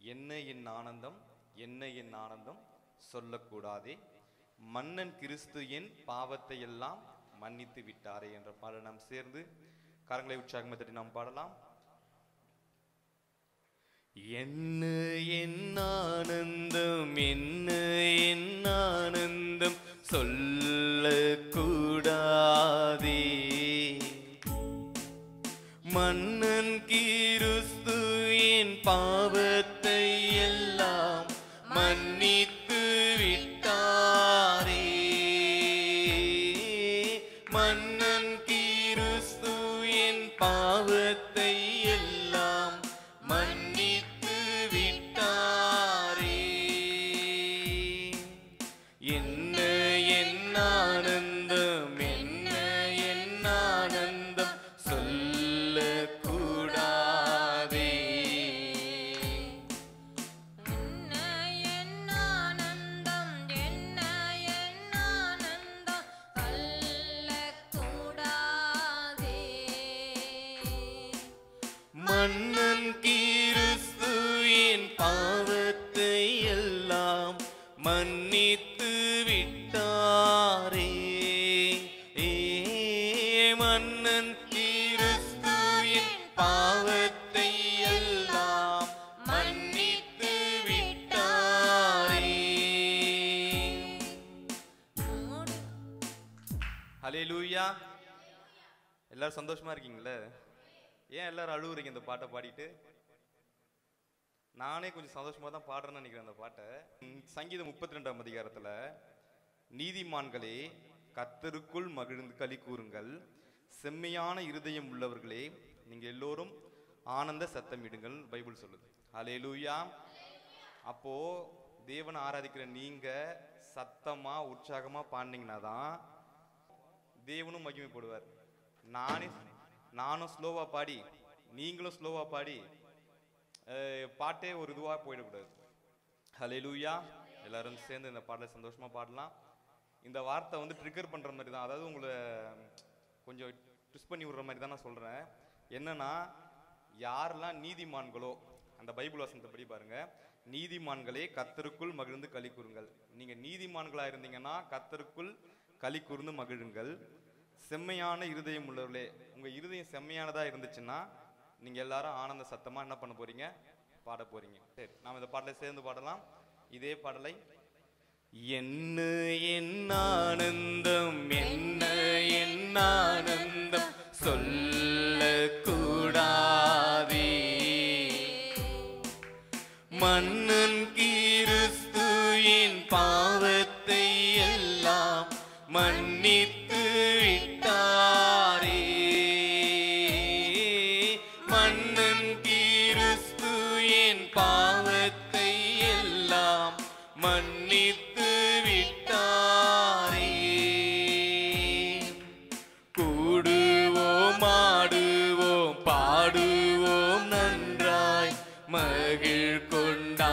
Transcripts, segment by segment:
என்ன என் ஆனந்தம், என்ன என் ஆனந்தம் சொல்லக்கூடாதே, மன்னன் கிறிஸ்து என் பாவத்தை எல்லாம் மன்னித்து விட்டாரே என்ற பாடல் நாம் சேர்ந்து கரங்களை உற்சாகமாக தட்டி நாம் பாடலாம். என்ன என் ஆனந்தம், என்ன என் ஆனந்தம் சொல்லக்கூடாதே, மன்னன் கிறிஸ்து என் பாவத்தை எல்லாம் மன்னித்து விட்டாரே, மன்னன் கிறிஸ்து என் பாவத்தை எல்லாம் மன்னித்து விட்டாரே. என்ன என் ஆனந்தம், என்ன என் ஆனந்தம் சொல்லக்கூடாதே, என்ன என் ஆனந்தம், என்ன என் ஆனந்தம் சொல்லக்கூடாதே, மன்னன் கிறிஸ்து என் பாவத்தை எல்லாம் மன்னித்து விட்டாரே, மன்னன் கிறிஸ்து என் பாவத்தை எல்லாம் மன்னித்து விட்டாரே. ஹல்லேலூயா. எல்லாரும் சந்தோஷமா இருக்கீங்களே? ஏன் எல்லாரும் அழுவுறீங்க இந்த பாட்டை பாடிட்டு? நானே கொஞ்சம் சந்தோஷமா தான் பாடுறேன்னு நினைக்கிறேன் அந்த பாட்டை. சங்கீதம் 32ஆம் அதிகாரத்துல, நீதிமான்களே கர்த்தருக்குள் மகிழ்ந்து களி கூறுங்கள், செம்மையான இருதயம் உள்ளவர்களே நீங்க எல்லோரும் ஆனந்த சத்தமிடுங்கள் பைபிள் சொல்லுது. ஹல்லேலூயா. அப்போ தேவனை ஆராதிக்கிற நீங்க சத்தமா உற்சாகமா பாடினீங்கன்னா தான் தேவனும் மகிமைப்படுவார். நானும் ஸ்லோவா பாடி நீங்களும் ஸ்லோவா பாடி பாட்டே ஒரு இதுவா போயிடக்கூடாது. ஹல்லேலூயா. எல்லாரும் சேர்ந்து இந்த பாடலை சந்தோஷமா பாடலாம். இந்த வார்த்தை வந்து ட்ரிகர் பண்ற மாதிரி தான், அதாவது உங்களை கொஞ்சம் ட்விஸ்ட் பண்ணி விடுற மாதிரி தான் நான் சொல்றேன். என்னன்னா, யாரெல்லாம் நீதிமான்களோ, அந்த பைபிள் வசனத்தை படி பாருங்க, நீதிமான்களே கர்த்தருக்குள் மகிழ்ந்து களி கூறுங்கள். நீங்க நீதிமான்களா இருந்தீங்கன்னா கர்த்தருக்குள் களி கூர்ந்து மகிழுங்கள். செம்மையான இருதயம் உள்ளவர்களே, உங்க இருதயம் செம்மையானதா இருந்துச்சுன்னா நீங்க எல்லாரும் ஆனந்த சத்தமா என்ன பண்ண போறீங்க? பாட போறீங்க. சரி, நாம இந்த பாடலை சேர்ந்து பாடலாம். இதே பாடலை, என்ன என் ஆனந்தம், என்ன என் ஆனந்தம் சொல்லக்கூடாதே, மன்னன் கிறிஸ்து என் பாவத்தை எல்லாம் மன்னித்து விட்டாரே, மன்னன் கிறிஸ்து என் பாவத்தை எல்லாம் மன்னித்து விட்டாரே. கூடுவோம் ஆடுவோம் பாடுவோம் நன்றாய் மகிழ் கொண்டாடுவோம்,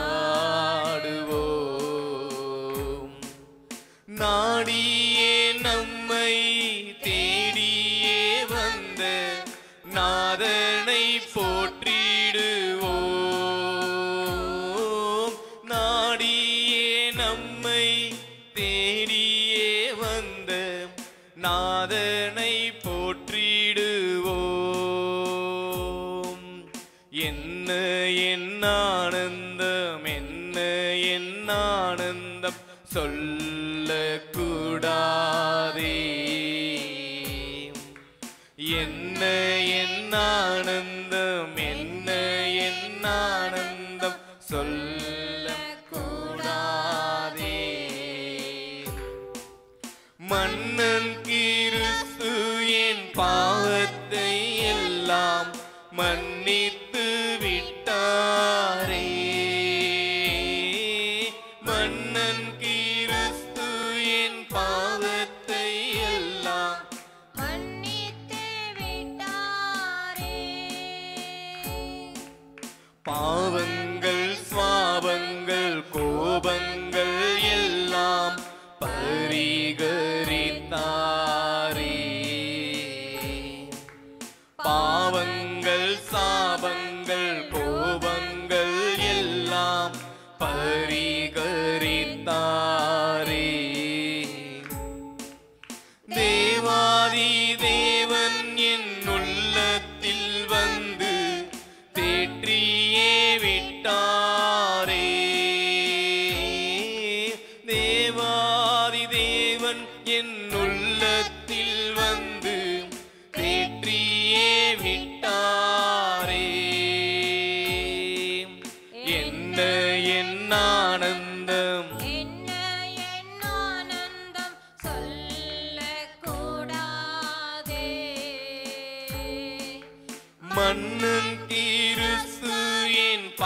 நாடியே நம்மை தேடியே வந்த நாதனை போற்றிடுவோம், நாடியே நம்மை தேடியே வந்த நாதனை போற்றிடுவோம். என்ன என் ஆனந்தம், என்ன என் ஆனந்தம் சொல்லக்கூடாதே, என்ன என் ஆனந்தம், என்ன என் ஆனந்தம் சொல்லக்கூடாதே, மன்னன் கிறிஸ்து என் பாவத்தை எல்லாம் மன்னித்து விட்டாரே, மன்னன் கிறிஸ்து என் பாவத்தை எல்லாம் மன்னித்து விட்டாரே. பாவங்கள் சுவாபங்கள் கோபங்கள் எல்லாம் பரிகரித்தாரே, பாவங்கள் சாபங்கள் கோபங்கள் எல்லாம்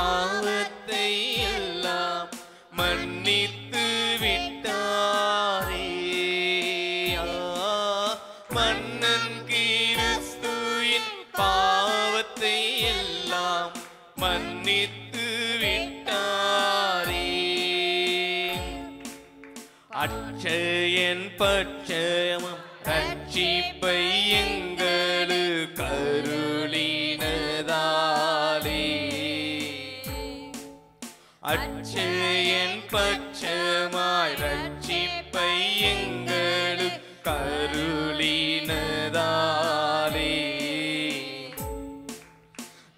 பாவத்தை எல்லாம் மன்னித்து விட்டாரே. மன்னன் கிறிஸ்துவின் பாவத்தை எல்லாம் மன்னித்து விட்டாரே. அட்சயன் பட்சமம் ரட்சிப்பை எங்களுக்கு அருளினதாலே. அட்சயன் பட்சமாய் ரட்சிப்பை எங்களுக்கு அருளினதாலே.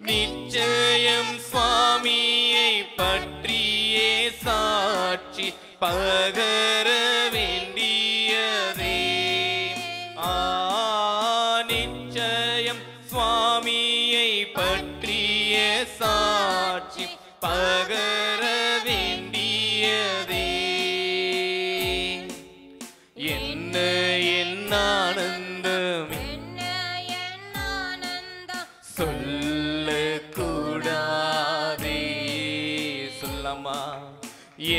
நிச்சயம் சுவாமியை பற்றியே சாட்சி பகர வேண்டியதே. நிச்சயம் சுவாமியை பற்றிய சாட்சி பகர வேண்டியதே. என்ன என் ஆனந்தம் சொல்லக்கூடாதே. சொல்லமா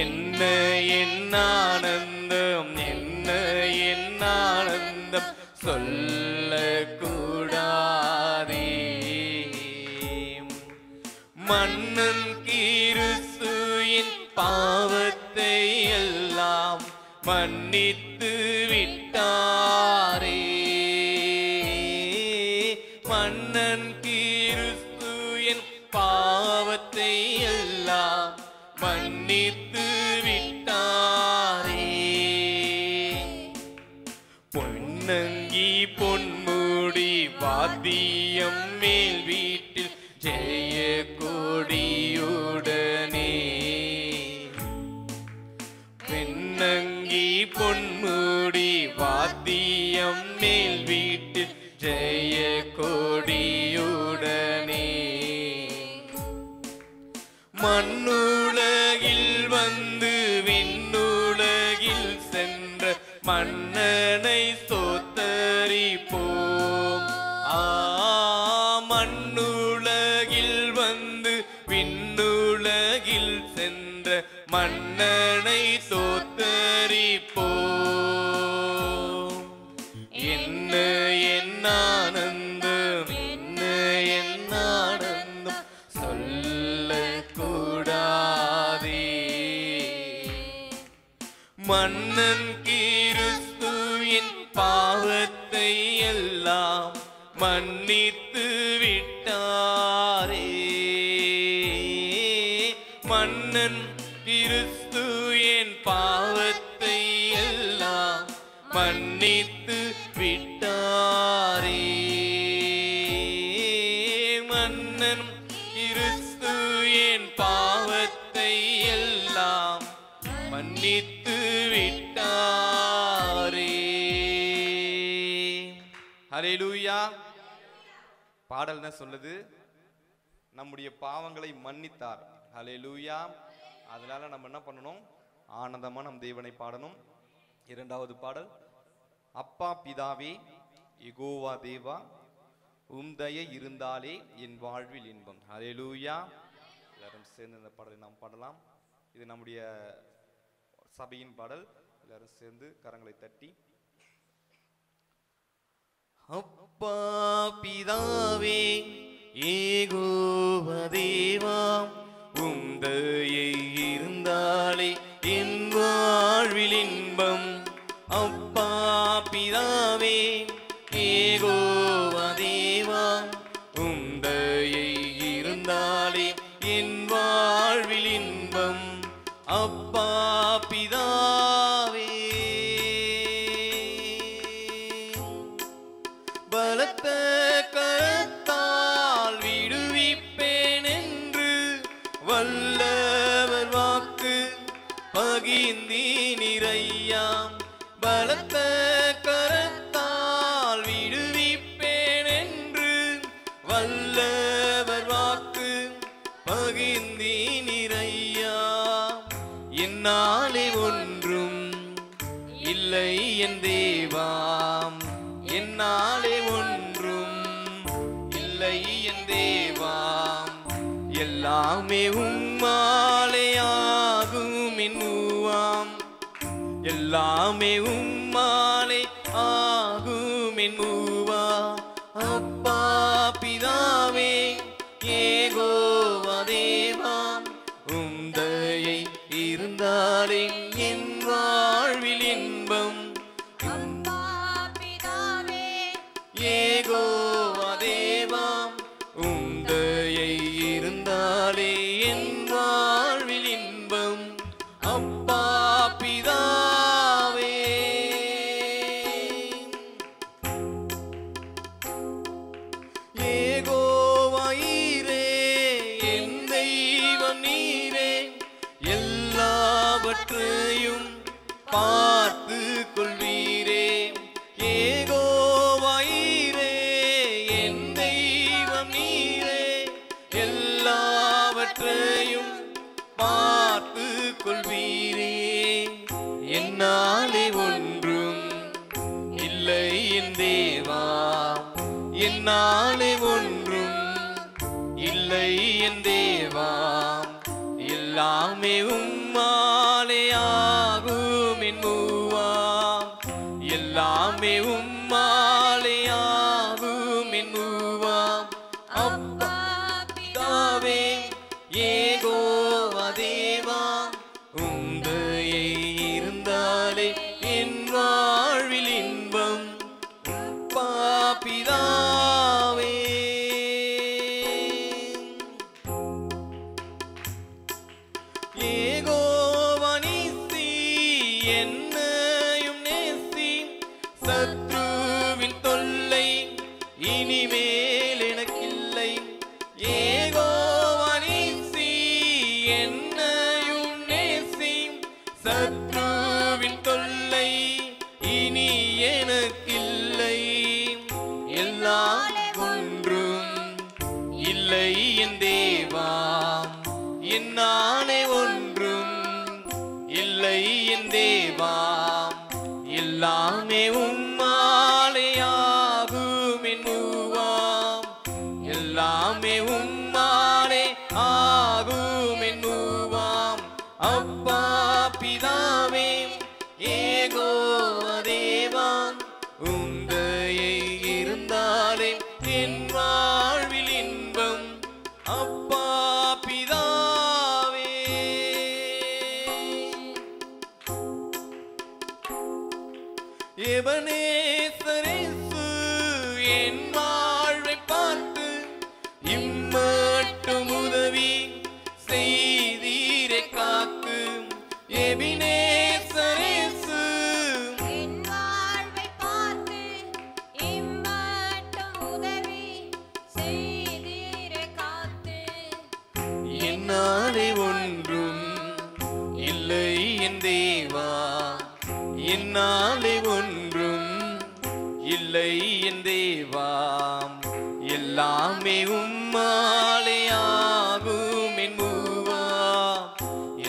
என்ன என் ஆனந்தம், என்ன என் ஆனந்தம் சொல்லக்கூடாதே. மன்னன் கிறிஸ்துவின் பாவத்தை எல்லாம் மன்னித்து விட்டாரே. மன்னன் கிறிஸ்துவின் பாவத்தை எல்லாம் மன்னித்து விட்டாரே. பொன்னங்கி பொன்முடி வாத்தியம் மேல் வீட்டில் ஜெய கொடியுடனே. பெண்ணங்கி பொன்முடி வாத்தியம் மேல் வீட்டில் ஜெய கொடியுடனே. மண்ணுலகில் வந்து விண்ணுலகில் சென்ற மன்னனை ஸ்தோத்தரிப்போம். மண்ணுலகில் வந்து விண்ணுலகில் சென்ற மன்னனை ஸ்தோத்தரிப்போம். என்ன என் ஆனந்தம், என்ன என் ஆனந்தம் சொல்லக்கூடாதே. மன்னன் கிறிஸ்துவின் பாவத்தை எல்லாம் மன்னித்து விட்டாரே. மன்னன் கிறிஸ்துவின் பாவத்தை எல்லாம் மன்னித்து விட்டாரே. மன்னன் கிறிஸ்துவின் பாவத்தை எல்லாம் மன்னித்து விட்டாரே. ஹல்லேலூயா. பாடல் என்ன சொல்லுது? நம்முடைய பாவங்களை மன்னித்தார். ஹல்லேலூயா. அதனால நம்ம என்ன பண்ணணும்? ஆனந்தமா நம் தேவனை பாடணும். இரண்டாவது பாடல், அப்பா பிதாவே யெகோவா தேவா உம்தய இருந்தாலே என் வாழ்வில் இன்பம். ஹல்லேலூயா. எல்லாரும் சேர்ந்து இந்த பாடலை நாம் பாடலாம். இது நம்முடைய சபையின் பாடல். எல்லாரும் சேர்ந்து கரங்களை தட்டி, அப்பா பிதாவே யெகோவா தேவா உம்தயை இருந்தாலே என் வாழ்வில் இன்பம். அப்பா பிதாவே யெகோவா தேவா உம்தயை இருந்தாலே என் வாழ்வில் இன்பம். அப்பா பிதாவே பலத்த கரத்தால் விடுவிப்பேன் என்று வல்லவர் வாக்கு பகிர்ந்தீனிரையா. பலத்த கரத்தால் விடுவிப்பேன் என்று வல்லவர் வாக்கு பகிர்ந்தீனிரையா. என்னாலே ஒன்றும் இல்லை என் தேவாம், என்னாலே ஒன்றும் இல்லை என் தேவாம், எல்லா எல்லாமே உம்மாலே ஆகும் என்னுவாம். எல்லாமே உம்மாலே ஆகும் என்னுவா. அப்பா பிதாவே யெகோவா தேவாம், உம் தயை இருந்தாலே என் வாழ்வில் இன்பம். அப்பா பிதாவே யெகோவா தேவாம், உம் தயை இருந்தாலே என் வாழ்வில் இன்பம். அப்பா பிதாவே யெகோவா ஈரே, என் தெய்வம் நீரே, எல்லாவற்றையும் பார்த்து கொள்வீரே. யெகோவா ஈரே, என் தெய்வம் நீரே, எல்லாவற்றையும் பார்த்து கொள்வீரே. என்னாலே ஒன்றும் இல்லை என் தேவா, என்னாலே ஒன்றும் இல்லை என் தேவா. எல்லாமே உம்மாலே ஆகும் என்னுவா. எல்லாமே உம்மாலே ஆகும் என்னுவா. அப்பா பிதாவே யெகோவா தேவா, உம் தயை இருந்தாலே என் வாழ்வில் இன்பம். அப்பா பிதாவே யெகோவா நீசி, என்னையும் நேசி, சத்ருவின் தொல்லை இனிமேல் எனக்கில்லை. யெகோவா நீசி, என்னையும் நேசி, சத்ருவின் தொல்லை இனி எனக்கில்லை. எல்லாம் ஒன்றும் இல்லை என் தேவா, என்னாலே ஒன்றும் இல்லை என் தேவா. எல்லாமே உம்மாலே ஆகும் என்னுவாம். எல்லாமே உம்மாலே ஆகும் என்னுவாம். அப்பா பிதாவே யெகோவா தேவா, உம் தயை இருந்தாலே என் வாழ்வில் இன்பம். அப்பா பிதாவே எபனேசரேசு, என் வாழ்வை பார்த்து இம்மட்டும் உதவி செய்தீரே காக்கு. எபினேசரேசு, என் வாழ்வை பார்த்து இம்மட்டும் உதவி செய்தீரே காத்து. என்னாலே ஒன்றும் இல்லை என் தேவா, என்னாலே ஒன்றும் இல்லை என் தேவா. எல்லாமே உம்மாலே ஆகும் என்னுவா.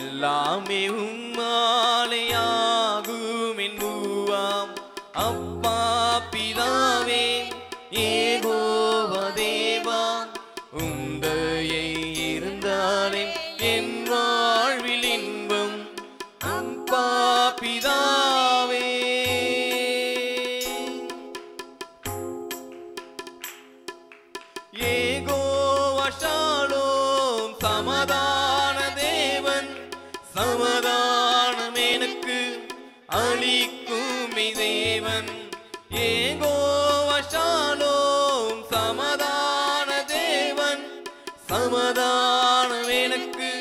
எல்லாமே உம்மாலே ஆகும் என்னுவாம். அப்பா பிதாவே யெகோவா தேவா, உம் தயை இருந்தாலே என் வாழ்வில் இன்பம். அப்பா பிதாவே யெகோவா ஷாலோம், சமாதான தேவன், சமாதானம் எனக்கு அளிக்கும் தேவன். யெகோவா ஷாலோம், சமாதான தேவன், சமாதானம் எனக்கு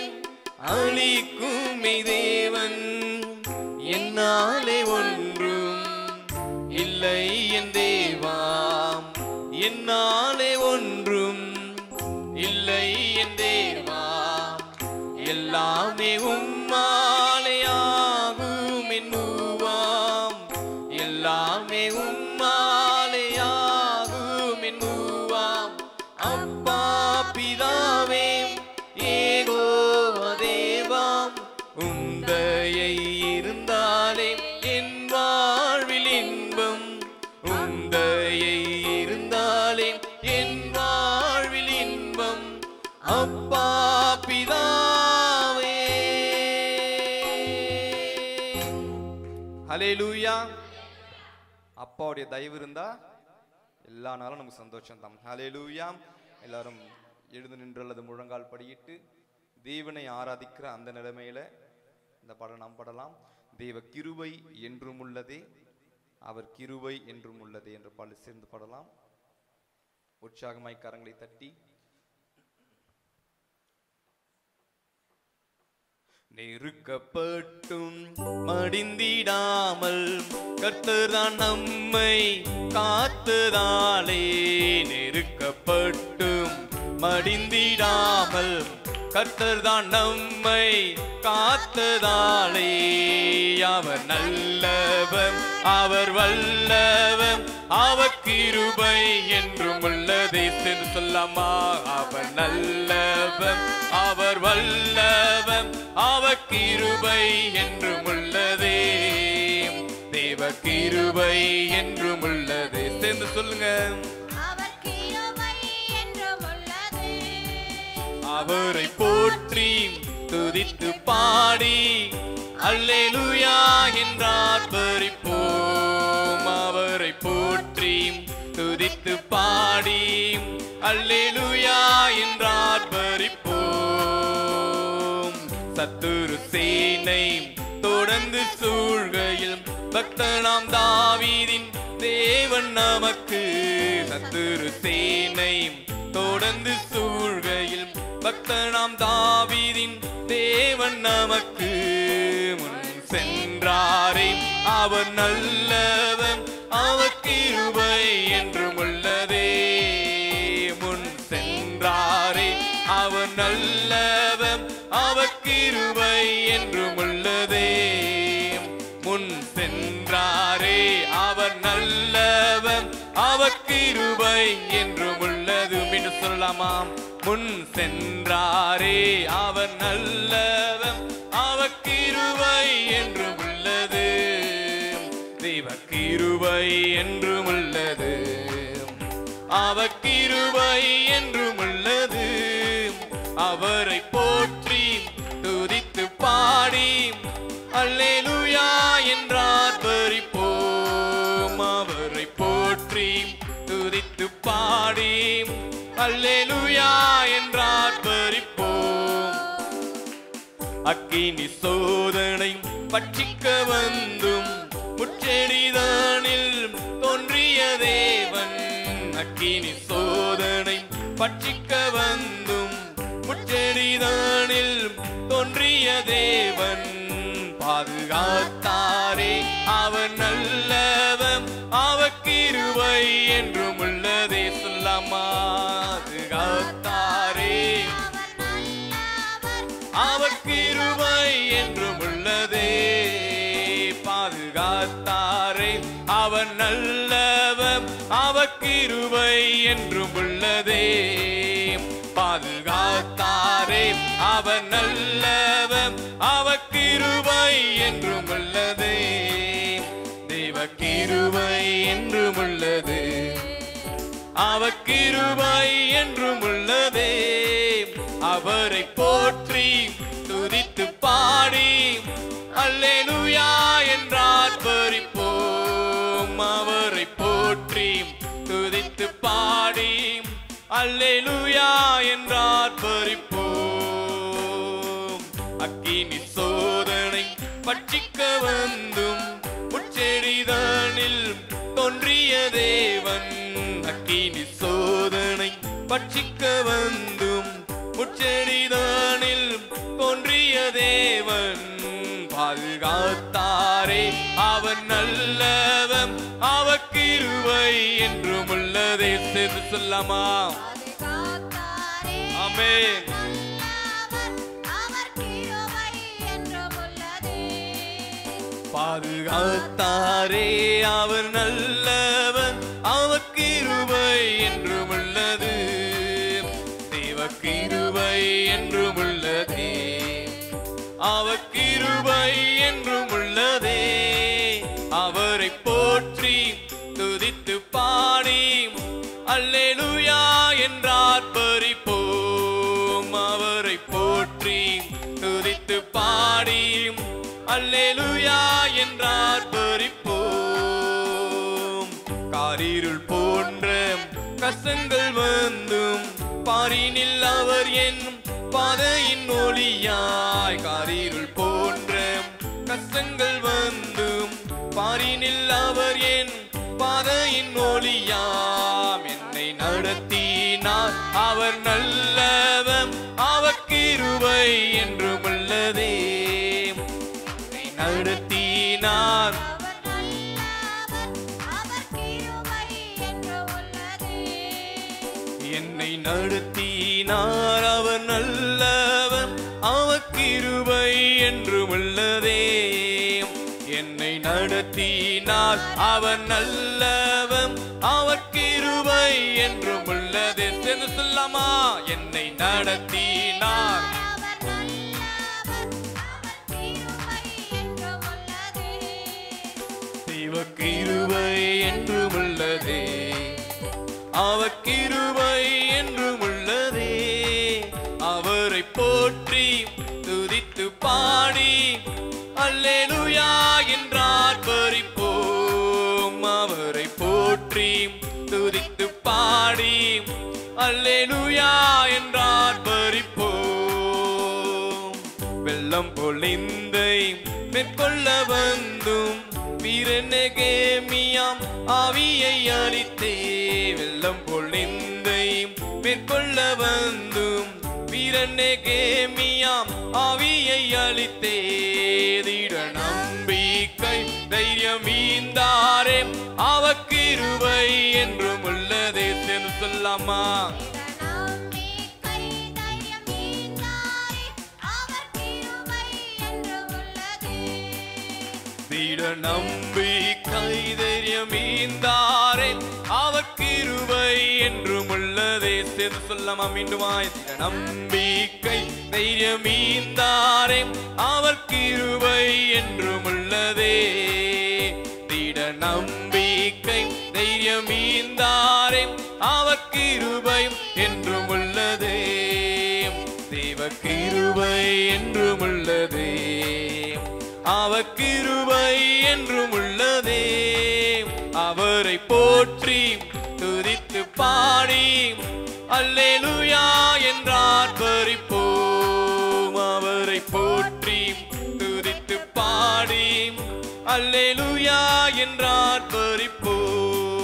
அளிக்கும் தேவன். என்னாலே ஒன்றும் இல்லை என் தேவா, என்னாலே ஒன்றும் இல்லை என் தேவா. எல்லாமே உம்மாலே ஆகும் என்னுவாம். எல்லாமே உம்மாலே ஆகும் என்னுவாம். அப்பா பிதாவே யெகோவா தேவா, உம் தயை இருந்தாலே என் வாழ்வில் இன்பம். உம் தயை இருந்தாலே என் வாழ்வில் இன்பம். அப்பா ஹல்லேலூயா. அப்பாவுடைய தயவு இருந்தா எல்லா நாளும் நமக்கு சந்தோஷம் தான். ஹல்லேலூயா. எல்லாரும் எழுந்து நின்று அல்லது முழங்கால் படியிட்டு தேவனை ஆராதிக்கிற அந்த நிலைமையில இந்த பாடல் நாம் பாடலாம். தேவ கிருபை என்றும் உள்ளதே, அவர் கிருபை என்றும் உள்ளதே என்ற பாடல் சேர்ந்து பாடலாம். உற்சாகமாய் கரங்களை தட்டி. நெருக்கப்பட்டும் மடிந்திடாமல் கர்த்தர்தான் நம்மை காத்ததாலே, நெருக்கப்பட்டும் மடிந்திடாமல் கர்த்தர்தான் நம்மை காத்ததாலே, அவர் நல்லவர் அவர் வல்லவர் அவர் கிருபை என்றும் உள்ளதே. என்று சொல்லாமா? அவர் நல்லவர் அவர் வல்லவர் அவர் கிருபை என்றும் உள்ளதே, தேவ கிருபை என்றும் உள்ளதே. சேர்ந்து சொல்லுங்க. அவர் கிருபை என்றும் உள்ளதே, அவரை போற்றி துதித்து பாடி அல்லேலூயா என்றார் பரிப்போம். அவரை போற்றி துதித்து பாடி அல்லேலூயா என்றார் பரிப்போம். சத்துரு சேனை தொடர்ந்து சூழ்கையில் பக்தனாம் தாவீதின் தேவன் நமக்கு, சத்துரு சேனை தொடர்ந்து சூழ்கையில் பக்தனாம் தாவீதின் தேவன் நமக்கு முன் சென்றாரே, அவர் நல்லவர் அவர் கிருபை என்றும் உள்ளதே. முன் சென்றாரே அவர் நல்லவர் அவர் கிருபை என்றும் உள்ளதே. முன் சென்றாரே அவர் நல்லவர் அவர் கிருபை என்றும் உள்ளது. மீண்டும் சொல்லலாமாம்? முன் சென்றாரே அவர் நல்லவர் அவர் கிருபை என்றும் உள்ளது, தெய்வ கிருபை என்றும் உள்ளது, அவர் கிருபை என்றும் உள்ளது. அவரை போற்றி துதித்து பாடி அல்லேலூயா என்றார் பரிப்போம். அவரை போற்றி துதித்து பாடி அல்லேலூயா என்றார் பரிப்போம். அக்கினி சோதனை பட்சிக்க வந்தும் முச்செடிதானில் தோன்றிய தேவன், அக்கினி சோதனை பட்சிக்க வந்தும் முச்செடிதானில் தோன்றிய தேவன், பாதுகாத்தாரே அவர் நல்லவர் அவர் கிருபை என்றும் உள்ளதே. சொல்லாமா? பாதுகாத்தாரே அவர் கிருபை என்றும் உள்ளதே, பாதுகாத்தாரே அவர் நல்லவர் அவர் கிருபை என்றும் உள்ளதே, பாதுகாத்தாரே அவர் நல்லவர் அவர் கிருபை என்றும் உள்ளதே, தேவ கிருபை என்றும் உள்ளது, அவர் கிருபை என்றும் உள்ளதே. அவரை போற்றி துதித்து பாடி அல்லேலூயா என்றார் பரிப்போம். அவரை போற்றி துதித்து பாடி அல்லேலூயா என்றார் பரிப்போம். அக்கினி சோதனை பட்சிக்க வந்தும் முச்செடிதானில் தோன்றிய தேவன், அக்கினி சோதனை பட்சிக்க வந்தும் முச்செடிதானில் தோன்றிய தேவன், பாதுகாத்தாரே அவர் நல்லவர் அவர் கிருபை என்றும் உள்ளதே. சேர்ந்து சொல்லாமா? பாதுகாத்தாரே ஆமென். நல்லவர் அவர் கிருபை என்றும் உள்ளதே, பாதுகாத்தாரே அவர் நல்லவர் அவர் கிருபை என்றும் உள்ளது, தேவ கிருபை என்றும் உள்ளதே, அவர் கிருபை என்றும் உள்ளதே. அவரை போற்றி துதித்து பாடி அல்லேலூயா என்றார் பரிப்போம். அவரை போற்றி துதித்து பாடி அல்லேலூயா என்றார் கஷ்டங்கள் வந்தும் பாரினில் அவர் என் பாதையின் ஒளியாய். காரிருள் போன்ற கஷ்டங்கள் வந்தும் பாரினில் அவர் என் பாதையின் ஒளியாம். என்னை நடத்தினார் அவர் நல்லவர், அவர் கிருபை என்றும் உள்ளதே. என்னை நடத்தினார் என்னை நடத்தினார் அவர் நல்லவர், அவர் கிருபை என்றும் உள்ளதே. என்னை நடத்தினார் அவர் நல்லவர், அவர் கிருபை என்றும் உள்ளதே. சேர்ந்து சொல்லாமா? என்னை நடத்தினார் தேவ கிருபை என்றும் உள்ளதே, அவர் கிருபை என்றும் உள்ளதே. அவரை போற்றி துதித்து பாடி அல்லேலூயா என்றார் பரிப்போம். அவரை போற்றி துதித்து பாடி அல்லேலூயா என்றார் பரிப்போம். வெள்ளம் பொழிந்தை மேற்கொள்ள வந்தும் வீரநெகேமியாம் ஆவியை அளித்தே. வெள்ளம் பொழிந்தை மேற்கொள்ள வந்தும் வீரநெகேமியாம் ஆவியை அளித்தே. திட நம்பிக்கை தைரியம் ஈந்தாரே, அவர் கிருபை என்றும் உள்ளதே. சேர்ந்து சொல்லாமா? திட நம்பிக்கை தைரியம் ஈந்தாரே, அவர் கிருபை என்றும் உள்ளதே. சேர்ந்து சொல்லாமா? மீண்டுமாய். திட நம்பிக்கை தைரியம் ஈந்தாரே, அவர் கிருபை என்றும் உள்ளதே. திட நம்பிக்கை தைரியம் ஈந்தாரே, அவர் கிருபை என்றும் உள்ளதே. தேவ கிருபை என்றும் உள்ளதே, அவர் கிருபை என்றும் உள்ளதே. அவரை போற்றி துதித்து பாடி அல்லேலூயா என்றார் பரிப்போம். அவரை போற்றி துதித்து பாடி அல்லேலூயா என்றார் பரிப்போம்.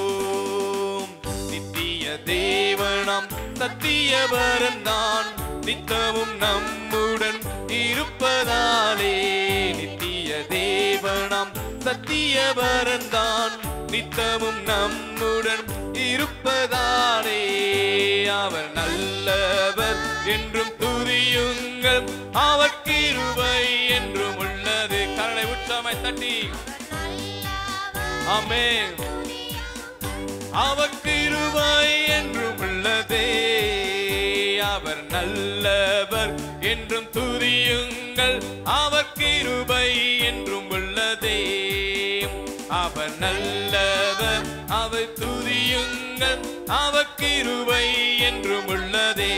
நித்திய தேவனாம் சத்தியவரன்தான் நித்தமும் நம்முடன் இருப்பதாலே. நித்திய தேவனாம் சத்தியவரன்தான் நித்தமும் நம்முடன் இருப்பதாலே. அவர் நல்லவர் என்றும் துதியுங்கள், அவர் கிருபை என்றும் உள்ளது. கரங்களை உற்சாகமாய் தட்டி ஆமென். அவர் கிருபை என்றும் உள்ளதே, அவர் நல்லவர் என்றும் துதியுங்கள், அவர் கிருபை என்றும் உள்ளதே. அவர் நல்லவர், அவர் துதியுங்கள், அவர் கிருபை என்றும் உள்ளதே.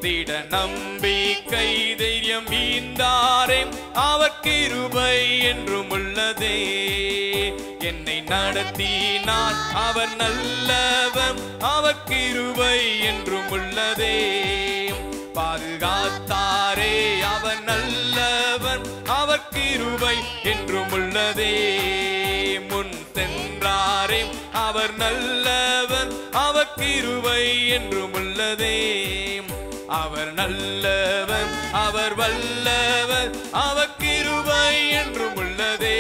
திட நம்பிக்கை தைரியம் ஈந்தாரே, அவர் கிருபை என்றும் உள்ளதே. என்னை நடத்தினார் அவர் நல்லவர், அவர் கிருபை என்றும் உள்ளதே. பாதுகாத்தாரே அவர் நல்லவர், அவர் கிருபை என்றும் உள்ளதே. முன் சென்றாரே அவர் நல்லவர், அவர் கிருபை என்றும் உள்ளதே. அவர் நல்லவர், அவர் வல்லவர், அவர் கிருபை என்றும் உள்ளதே.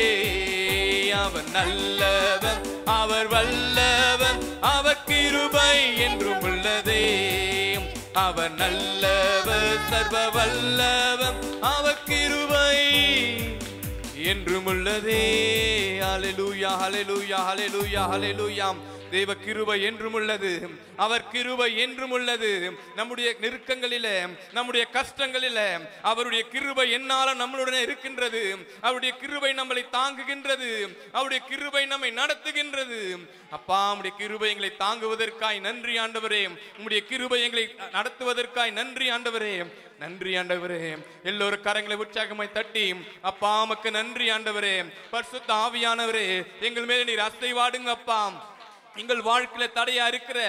அவர் நல்லவர், அவர் வல்லவர், அவர் கிருபை என்றும் உள்ளதே. அவர் நல்லவர், சர்வ வல்லவர், அவர் கிருபை என்றும் உள்ளதே. ஹல்லேலூயா, ஹல்லேலூயா, ஹல்லேலூயா, ஹல்லேலூயா. தேவ கிருபை என்றும் உள்ளது, அவர் கிருபை என்றும் உள்ளது. நம்முடைய நெருக்கங்களிலே, நம்முடைய கஷ்டங்களிலே அவருடைய கிருபை என்னாலும் நம்மளுடனே இருக்கின்றது. அவருடைய கிருபை நம்மளை தாங்குகின்றது, அவருடைய கிருபை நம்மை நடத்துகின்றது. அப்பா, உம்முடைய கிருபை எங்களை தாங்குவதற்காய் நன்றி ஆண்டவரே. உம்முடைய கிருபை எங்களை நடத்துவதற்காய் நன்றி ஆண்டவரே. நன்றி ஆண்டவரே. எல்லோரும் கரங்களை உற்சாகமாய் தட்டி அப்பா உமக்கு நன்றி ஆண்டவரே. பரிசுத்த ஆவியானவரே, எங்கள் மேல நீர் அசைவாடுங்க அப்பா. எங்கள் வாழ்க்கையில தடையா இருக்கிற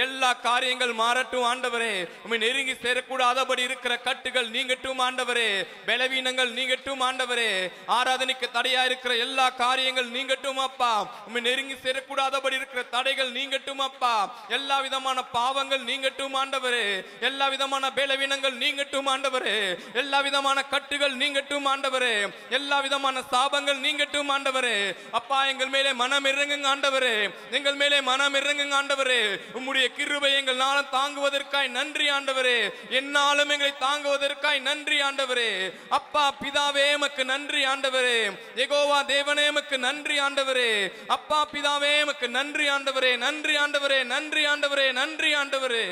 எல்லா காரியங்கள் மாறட்டும் ஆண்டவரே. உம்மை நெருங்கி சேரக்கூடாதபடி இருக்கிற கட்டுகள் நீங்கட்டும் ஆண்டவரே. பலவீனங்கள் நீங்கட்டும் ஆண்டவரே. ஆராதனைக்கு தடையா இருக்கிற எல்லா காரியங்கள் நீங்கட்டும் அப்பா. உம்மை நெருங்கி சேரக்கூடாதபடி இருக்கிற தடைகள் நீங்கட்டும் அப்பா. எல்லா விதமான பாவங்கள் நீங்கட்டும் ஆண்டவரே. எல்லா விதமான பலவீனங்கள் நீங்கட்டும் ஆண்டவரே. எல்லா விதமான கட்டுகள் நீங்கட்டும் ஆண்டவரே. எல்லா விதமான சாபங்கள் நீங்கட்டும் ஆண்டவரே. அப்பா எங்கள் மேலே மனம் இறங்குங்க ஆண்டவரே. எங்கள் மேலே மனம் இறங்குங்க ஆண்டவரே. உம்முடைய கிருபை எங்கள் நாளும் தாங்குவதற்காய் நன்றி ஆண்டவரே. என்னாலும் எங்களை தாங்குவதற்காய் நன்றி ஆண்டவரே. அப்பா பிதாவே எமக்கு நன்றி ஆண்டவரே. யெகோவா தேவனே எமக்கு நன்றி ஆண்டவரே. அப்பா பிதாவே எமக்கு நன்றி ஆண்டவரே. நன்றி ஆண்டவரே. நன்றி ஆண்டவரே. நன்றி ஆண்டவரே.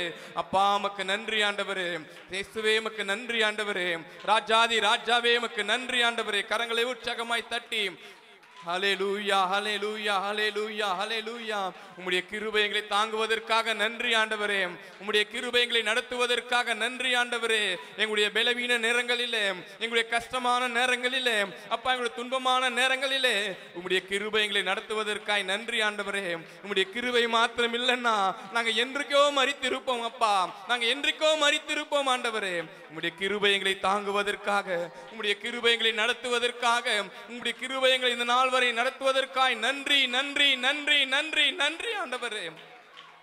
அப்பா எமக்கு நன்றி ஆண்டவரே. இயேசுவே எமக்கு நன்றி ஆண்டவரே. ராஜாதி ராஜாவே எமக்கு நன்றி ஆண்டவரே. கரங்களை உற்சாகமாய் தட்டி ஹல்லேலூயா ஹல்லேலூயா ஹல்லேலூயா ஹல்லேலூயா. உம்முடைய கிருபை எங்களை தாங்குவதற்காக நன்றி ஆண்டவரே. உம்முடைய கிருபை எங்களை நடத்துவதற்காக நன்றி ஆண்டவரே. எங்களுடைய பலவீன நேரங்களிலே, எங்களுடைய கஷ்டமான நேரங்களிலே, அப்பா எங்களுடைய துன்பமான நேரங்களிலே உம்முடைய கிருபை எங்களை நடத்துவதற்காக நன்றி ஆண்டவரே. உம்முடைய கிருபை மாத்திரம் இல்லைன்னா நாங்க என்றைக்கோ மரித்திருப்போம் அப்பா. நாங்க என்றைக்கோ மரித்திருப்போம் ஆண்டவரே. உம்முடைய கிருபை எங்களை தாங்குவதற்காக, உம்முடைய கிருபை எங்களை நடத்துவதற்காக, உம்முடைய கிருபை எங்களை இந்த நாள் வரை நடத்துவதற்காய் நன்றி நன்றி நன்றி நன்றி நன்றி ஆண்டவரே.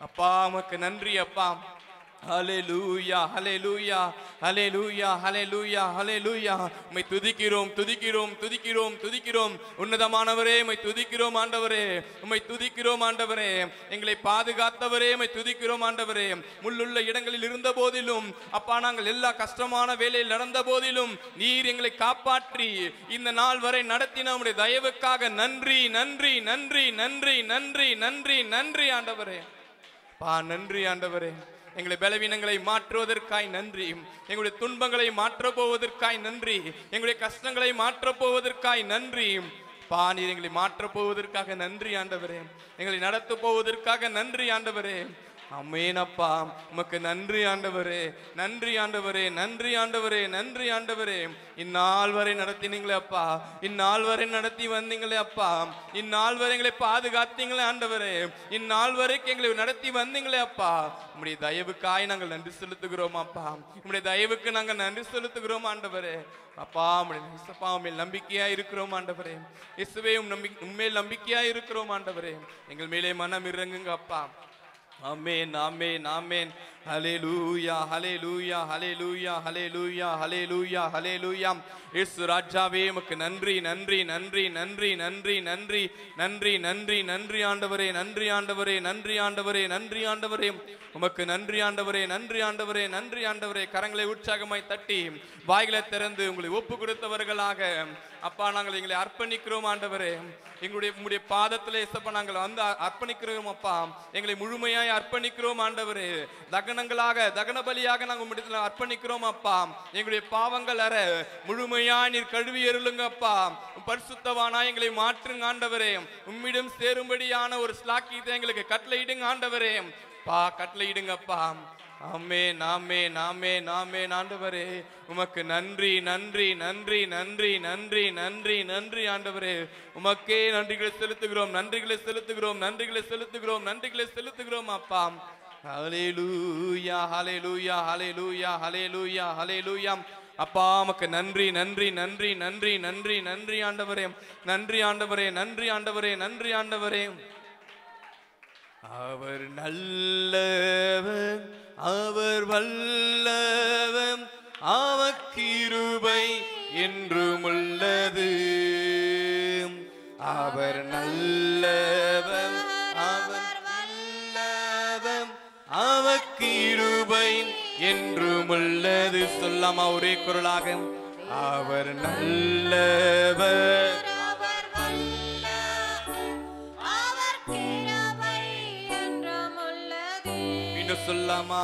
அப்பா உமக்கு நன்றி அப்பா. ஹல்லேலூயா ஹல்லேலூயா ஹல்லேலூயா ஹல்லேலூயா ஹல்லேலூயா. உம்மை துதிக்கிறோம் துதிக்கிறோம் துதிக்கிறோம் துதிக்கிறோம். உன்னதமானவரே உம்மை துதிக்கிறோம் ஆண்டவரே. உம்மை துதிக்கிறோம் ஆண்டவரே. எங்களை பாதுகாத்தவரே உம்மை துதிக்கிறோம் ஆண்டவரே. முள்ளுள்ள இடங்களில் இருந்த போதிலும் அப்பா நாங்கள் எல்லா கஷ்டமான வேலையில் நடந்த போதிலும் நீர் எங்களை காப்பாற்றி இந்த நாள் வரை நடத்தின உம்முடைய தயவுக்காக நன்றி நன்றி நன்றி நன்றி நன்றி நன்றி நன்றி ஆண்டவரே. பா நன்றி ஆண்டவரே. எங்களை பலவீனங்களை மாற்றுவதற்காய் நன்றி. எங்களுடைய துன்பங்களை மாற்ற போவதற்காய் நன்றி. எங்களுடைய கஷ்டங்களை மாற்ற போவதற்காய் நன்றி. பா நீர் எங்களை மாற்ற போவதற்காக நன்றி ஆண்டவரே. எங்களை நடத்த போவதற்காக நன்றி ஆண்டவரே. ஆமென் அப்பா உமக்கு நன்றி ஆண்டவரே. நன்றி ஆண்டவரே. நன்றி ஆண்டவரே. நன்றி ஆண்டவரே. இந்நாள் வரை நடத்தினீங்களே அப்பா. இந்நாள் வரை நடத்தி வந்தீங்களே அப்பா. இந்நாள் வரை எங்களை பாதுகாத்தீங்களே ஆண்டவரே. இந்நாள் வரைக்கும் எங்களை நடத்தி வந்தீங்களே அப்பா. உம்முடைய தயவுக்காய் நாங்கள் நன்றி செலுத்துகிறோம் அப்பா. உம்முடைய தயவுக்கு நாங்கள் நன்றி செலுத்துகிறோம் ஆண்டவரே. அப்பா உம்முடைய நம்பிக்கையா இருக்கிறோம் ஆண்டவரே. இயேசுவே உண்மையில் நம்பிக்கையா இருக்கிறோம் ஆண்டவரே. எங்கள் மேலே மனம் இறங்குங்க அப்பா. ஆமென் ஆமென் ஆமென். ஹல்லேலூயா ஹல்லேலூயா ஹல்லேலூயா ஹல்லேலூயா ஹல்லேலூயா ஹல்லேலூயா. இயேசு ராஜாவே உமக்கு நன்றி நன்றி நன்றி நன்றி நன்றி நன்றி நன்றி நன்றி நன்றி ஆண்டவரே. நன்றி ஆண்டவரே. நன்றி ஆண்டவரே. நன்றி ஆண்டவரே. உமக்கு நன்றி ஆண்டவரே. நன்றி ஆண்டவரே. நன்றி ஆண்டவரே. கரங்களை உற்சாகமாய் தட்டி வாய்களை திறந்து உங்களை ஒப்பு கொடுத்தவர்களாக அப்பா நாங்கள் எங்களை அர்ப்பணிக்கிறோம் ஆண்டவரே. உம்முடைய பாதத்திலே இயேசப்பா நாங்கள் வந்து அர்ப்பணிக்கிறோம் அப்பா. எங்களை முழுமையாய் அர்ப்பணிக்கிறோம் ஆண்டவரே. தகன பலியாக நாங்கள் உம்மிடத்தில் அர்ப்பணிக்கிறோம் அப்பா. எங்களுடைய பாவங்கள் அற முழுமையாய் நீர் கழுவி எருளுங்க அப்பா. பரிசுத்தவானாய் எங்களை மாற்றுங்க ஆண்டவரே. உம்மிடம் சேரும்படியான ஒரு ஸ்லாக்கியத்தை எங்களுக்கு கட்டளையிடுங்க ஆண்டவரே. பா கட்டளையிடுங்கப்பா. ஆமென் ஆமென் ஆமென் ஆமென் ஆண்டவரே. உமக்கு நன்றி நன்றி நன்றி நன்றி நன்றி நன்றி நன்றி ஆண்டவரே. உமக்கே நன்றிகளை செலுத்துகிறோம். நன்றிகளை செலுத்துகிறோம். நன்றிகளை செலுத்துகிறோம். நன்றிகளை செலுத்துகிறோம் அப்பா. ஹல்லேலூயா ஹல்லேலூயா ஹல்லேலூயா ஹல்லேலூயா ஹல்லேலூயா. அப்பா உமக்கு நன்றி நன்றி நன்றி நன்றி நன்றி நன்றி ஆண்டவரே. நன்றி ஆண்டவரே. நன்றி ஆண்டவரே. நன்றி ஆண்டவரே. அவர் நல்லவர், அவர் வல்லவர், அவர் கிருபை என்றும் உள்ளது. அவர் நல்லவர், அவர் வல்லவர், அவர் கிருபை என்றும் உள்ளது. சொல்லாமா ஒரே குரலாக. அவர் நல்லவர், சொல்லாமா.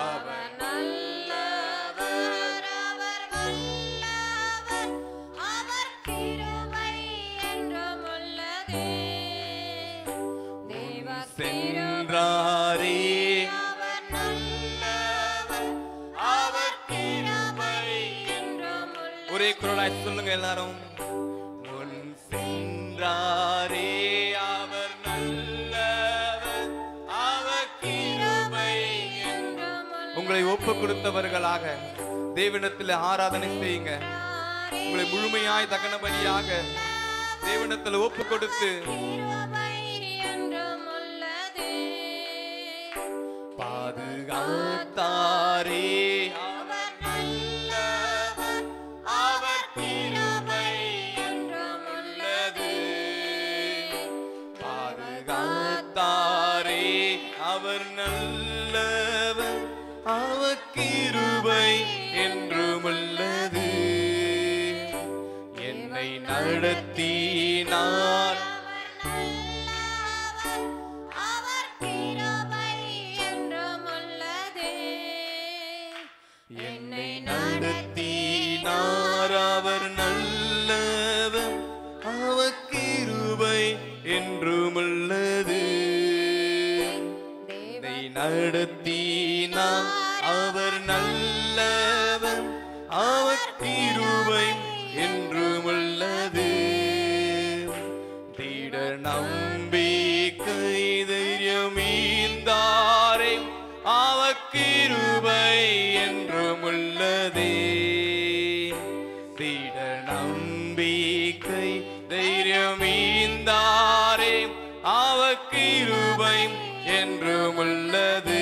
அவர் நல்லவர், அவர் வல்லவர், அவர் கிருபை என்றும் உள்ளதே. தேவ சென்றாரே அவர் நல்லவர், அவர் கிருபை என்றும் உள்ளதே. ஒரே குரலாய் சொல்லுங்க எல்லாரும். முன் சென்றாரே அவர் நல்லவர், ஒப்பு கொடுத்தவர்களாக தேவனிடத்தில் ஆராதனை செய்யுங்க. உங்களை முழுமையாய் தகனபலியாக தேவனிடத்தில் ஒப்பு கொடுத்து பாதுகாத்தாரே அவர் நல்லவர், அவர் கிருபை என்றுமுள்ளது. என்னை நடத்தினார், என்னை நடத்தினார். அவர் நல்லவர், அவர் கிருபை என்றுமுள்ளது. நடத்தினார். அவர் நல்லவர், அவர் கிருபை என்றுமுள்ளது. திட நம்பிக்கை தைரியமீந்தாரே, அவர் கிருபை என்றுமுள்ளதே. திட நம்பிக்கை தைரியமீந்தாரே, அவர் கிருபை என்றுமுள்ளது.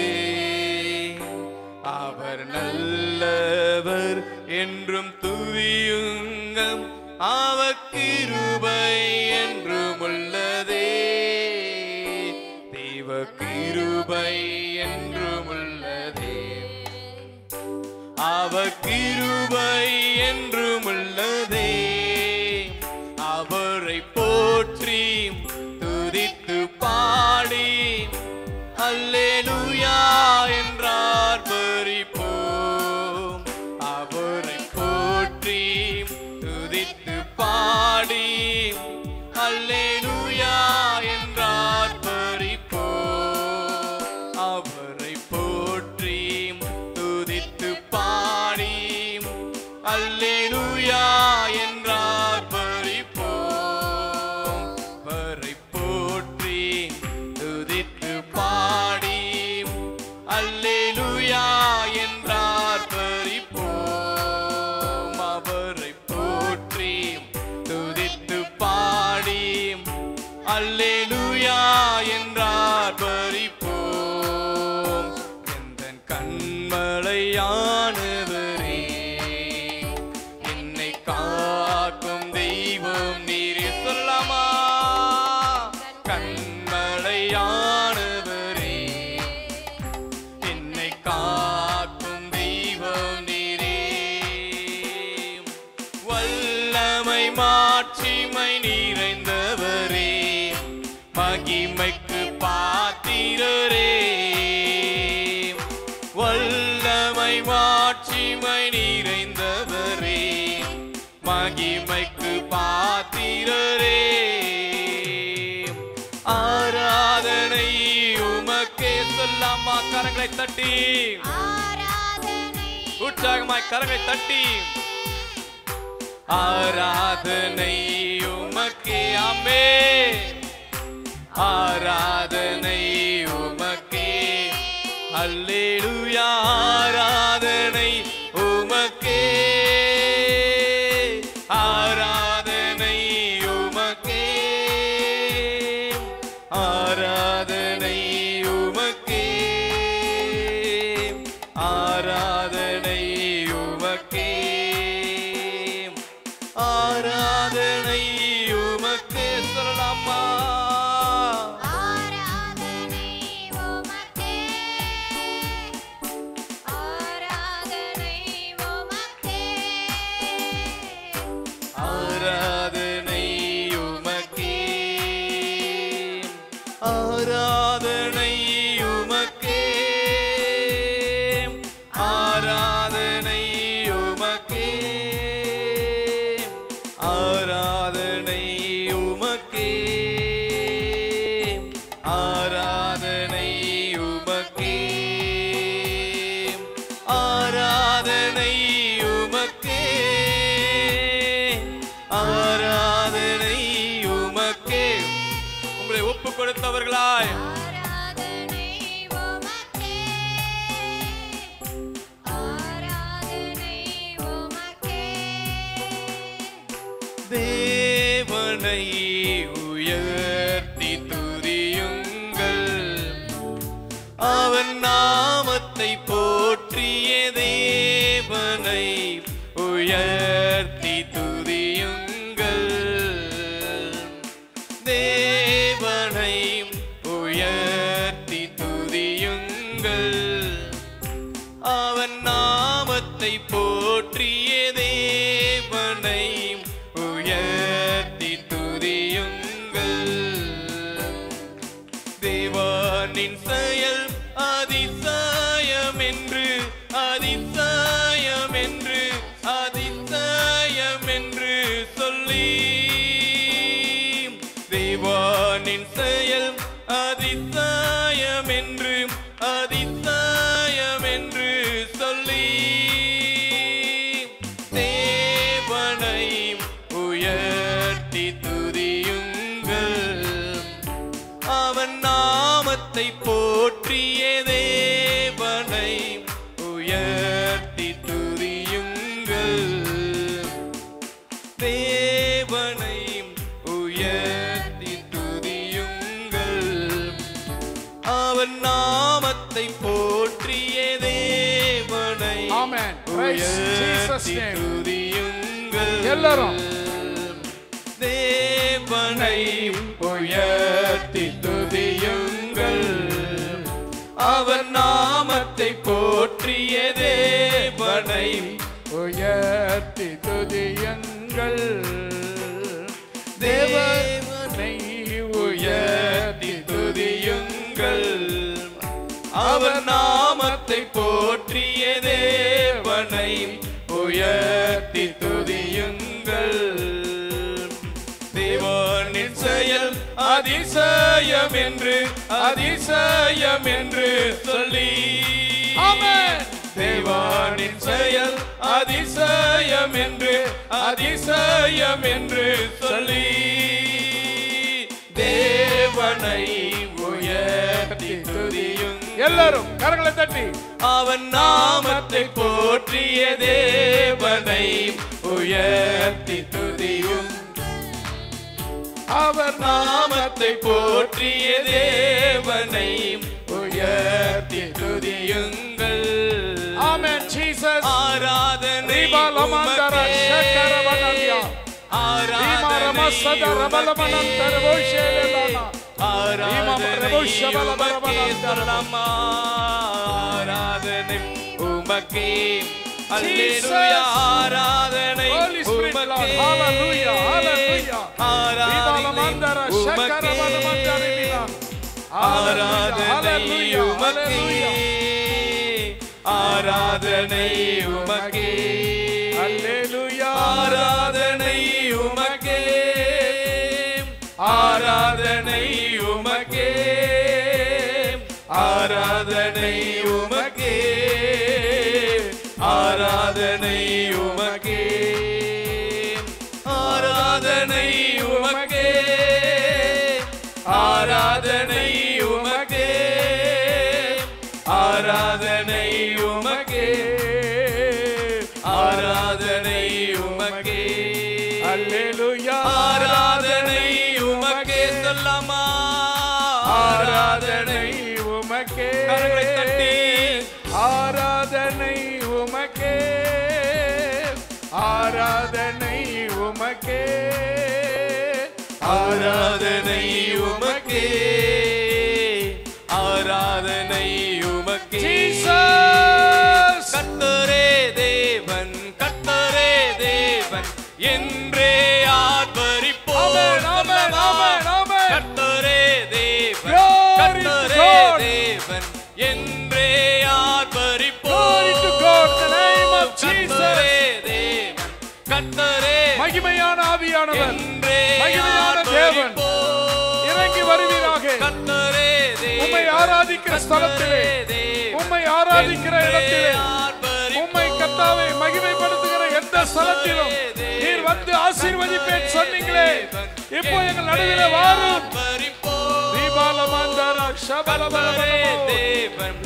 அவர் நல்லவர் என்றும் துதியுங்கள், அவர் கிருபை என்றுமுள்ளதே. தேவ கிருபை என்றுமுள்ளதே. அவர் கிருபை என்றுமுள்ளதே. அவரை போற்றி துதித்து பாடி அல்லேலூயா என்றார் பரிப்போம். அவரை போற்றி துதித்து பாடி அல்லேலூயா என்றார் பரிப்போம். அவரை போற்றி துதித்து பாடி அல்லேலூயா என்றார் பரிப்போம். அவரை போற்றி துதித்து பாடி அல்லேலூயா என்றார் பரிப்போம். அவரை போற்றி துதித்து பாடி அல்லேலூயா என்றார் பரிப்போம். எந்தன் கண்மலையானவரே, என்னை காக்கும் தெய்வம் நீரே. சொல்லாமா? கண்மலையானவரே, என்னை காக்கும் தெய்வம் நீரே. வல்லமை மாட்சிமை நிறைந்தவரே, மகிமைக்கு பாத்திரரே. வல்லமை மாட்சிமை நிறைந்தவரே, மகிமைக்கு பாத்திரரே. ஆராதனை உமக்கே. சொல்லாமா? கரங்களை தட்டி உற்சாகமாய் கரங்களை தட்டி ஆராதனை உமக்கே. ஆமென். ஆராதனை உமக்கே. அல்லேலூயா. ஆராதனை உமக்கே. ஆராதனை உமக்கே. ஆராதனை உமக்கே. ஆராதனை உமக்கே. ஆராதனை உமக்கே. சொல்லலாமா? ஆராதனை உமக்கே. ஆராதனை உமக்கே. ஆராதனை உமக்கே. ஆராதனை உமக்கே. ஆராதனை உமக்கே. ஆராதனை உமக்கே. ஆராதனை உமக்கே. உங்களை ஒப்பு கொடுத்தவர்களாய் தேவனை உயர்த்தி துதியுங்கள், அவன் நாமத்தை போற்றிய தேவனை உயர்த்தி துதியுங்கள், தேவனை உயர்த்தி துதியுங்கள், அவன் நாமத்தை போற்றிய தேவனை உயர்த்தி துதியுங்கள். தேவனின் செயல் அதிசயம் என்று அதிசயம் என்று அதிசயம் என்று சொல்லி, தேவனின் செயல் அதிசயம் என்று அதிசயம் என்று சொல்லி, தேவனை உயர்த்தி துதியுங்கள், அவன் நாமத்தை போற்றிய தேவனை உயர்த்தி துதியுங்கள், தேவனை உயர்த்தி துதியுங்கள், அவன் நாமத்தை போற்றிய தேவனை Amen. Praise Jesus' உயர்த்தி name. துதியுங்கள். எல்லாரும். தேவனை உயர்த்தி துதியுங்கள், அவன் நாமத்தை போற்றிய தேவனை உயர்த்தி துதியுங்கள், தேவனை உயர்த்தி துதியுங்கள், அவன் நாமத்தை போற்றிய தேவனை உயர்த்தி துதியுங்கள். தேவனின் செயல் அதிசயம் என்று அதிசயம் என்று சொல்லி, ஆமென். தேவனின் செயல் அதிசயம் என்று அதிசயம் என்று சொல்லி, தேவனை உயர்த்தி துதியுங்கள். எல்லாரும் கரங்களை தட்டி அவன் நாமத்தை போற்றிய தேவனை உயர்த்தி துதியும், அவர் நாமத்தை போற்றிய தேவனை உயர்த்தி துதியுங்கள். ஆமென். ஜீசஸ். ஆராதனை ரிபலமந்தர ஷக்கரவனல்யா. ஆராதனை ரிமரமசத ரபலமனந்தர வோஷேலலனா. ஆராதனை உமக்கே சொல்லலாமா, ஆராதனை உமக்கே. அல்லேலூயா. ஆராதனை Holy Spirit, Lord. உமக்கே. Hallelujah. Hallelujah. ஆராதனை ரிபலமந்தர உமக்கே. ஷக்கரவனமந்தர ரிபினா. ஆராதனை Hallelujah. உமக்கே. ஆராதனை உமக்கே. அல்லேலூயா. ஆராதனை உமக்கே. ஆராதனை உமக்கே. ஆராதனை உமக்கே. ஆராதனை உமக்கே. ஆராதனை உமக்கே. ஆராதனை உமக்கே. ஆராதனை உமக்கே. ஆராதனை உமக்கே. அல்லேலூயா. ஆராதனை உமக்கே சொல்லலாமா, ஆராதனை உமக்கே. கரங்களை தட்டி. ஆராதனை உமக்கே. ஆராதனை உமக்கே. ஆராதனை உமக்கே. ஆராதனை உமக்கே. ஜீசஸ். கர்த்தரே தேவன், கர்த்தரே தேவன் என்றே ஆர்ப்பரிப்போம். ஆமென், ஆமென், ஆமென், ஆமென். கர்த்தரே தேவன், Glory to கர்த்தரே God. தேவன் என்றே ஆர்ப்பரிப்போம். Glory to God, in the name of Jesus. கர்த்தரே தேவன், கர்த்தரே மகிமையான ஆவியானவர், என்றே மகிமையான தேவன் ஆர்ப்பரிப்போம். இறங்கி வருவீராக. கர்த்தரே தேவன், உம்மை ஆராதிக்கிற ஸ்தலத்திலே, உம்மை ஆராதிக்கிற இடத்திலே, உம்மை கர்த்தாவை மகிமைப்படுத்துகிற எந்த ஸ்தலத்திலும் நீர் வந்து ஆசீர்வதிப்பேன் சொன்னீங்களே. இப்போ எங்கள் நடுவிலே வாரும். தீபாலமந்தர ஷபலபலபலமோ.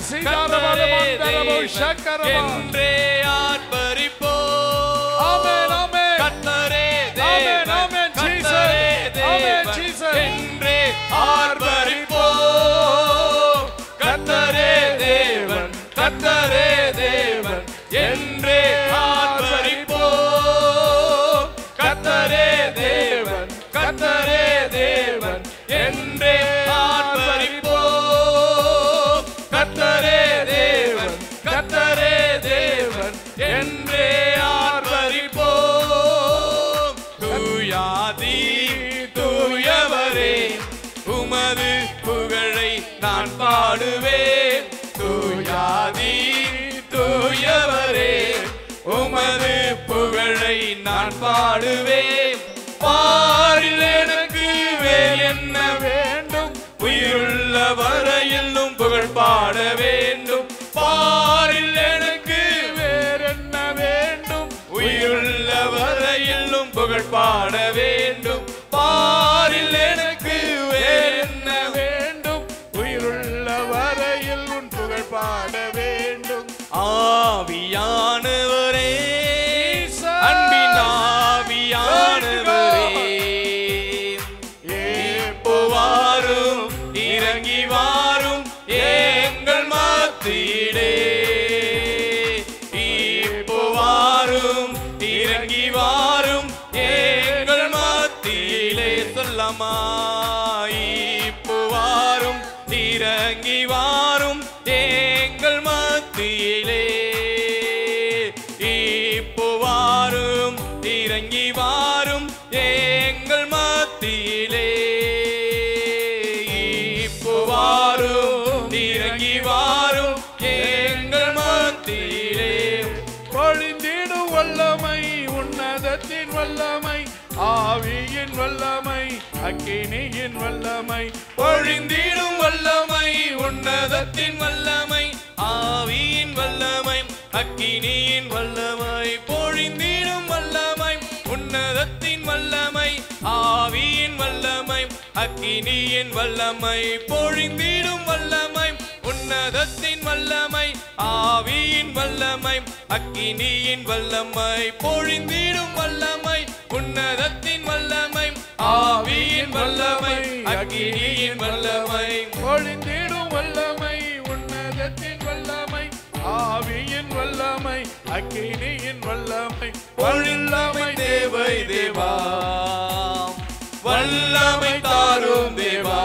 சீதாரபலமந்தரமோ ஷக்கரமா. என்றே ஆர்ப்பரிப்போம். ஆமென், ஆமென். கர்த்தரே ஆமென், தேவன், என்றே ஆர்ப்பரிப்போம். கர்த்தரே தேவன், கர்த்தரே தேவன் என்றே ஆர்ப்பரிப்போம். கர்த்தரே தேவன், கர்த்தரே தேவன் என்றே ஆர்ப்பரிப்போம். கர்த்தரே தேவன், கர்த்தரே தேவன் என்றே ஆர்ப்பரிப்போம். தூயாதி தூயவரே உமது புகழை நான் பாடுவேன். தூயாதி தூயவரே உமது புகழை நான் பாடுவேன். பாரில் எனக்கு வேறு என்ன வேண்டும், உயிருள்ள வரையிலும் புகழ் பாட வேண்டும். பாரில் எனக்கு வேறு என்ன வேண்டும், உயிருள்ள வரையிலும் புகழ் பாட வேண்டும். பாரில் எனக்கு வேறு என்ன வேண்டும், உயிருள்ள வரையில் உன் புகழ் பாட வேண்டும். ஆவியானவரே, அன்பின் ஆவியானவரே, இப்போ வாரும், இறங்கி வாரும் எங்கள் மத்தியிலே. இப்போ வாரும், இறங்கி வாரும் எங்கள் மத்தியிலே. சொல்லமா, இப்போ வாரும், இறங்கி வாரும் எங்கள் மத்தியிலே. இப்போ வாரும், இறங்கி வாரும் எங்கள் மத்தியிலே. இப்போ வாரும், இறங்கி வாரும் எங்கள் மத்தியிலே. பொழிந்திடும் வல்லமை, உன்னதத்தின் வல்லமை, ஆவியின் வல்லமை, அக்கினியின் வல்லமை. பொழிந்திடும் வல்லமை, உன்னதத்தின் வல்லமை, ஆவியின் வல்லமை, அக்கினியின் வல்லமை. பொழிந்திடும் வல்லமை, உன்னதத்தின் வல்லமை, ஆவியின் வல்லமை, அக்கினியின் வல்லமை. பொழிந்திடும் வல்லமை, உன்னதத்தின் வல்லமை, ஆவியின் வல்லமை, அக்கினியின் வல்லமை. பொழிந்திடும் வல்லமை, உன்னதத்தின் வல்லமை, ஆவியின் வல்லமை, அக்கினியின் வல்லமை. பொழிந்திடும் வல்லமை, உன்னதத்தின் வல்லமை, ஆவியின் வல்லமை, அக்கினியின் வல்லமை. வல்லமை தேவை தேவா, வல்லமை தாரும் தேவா,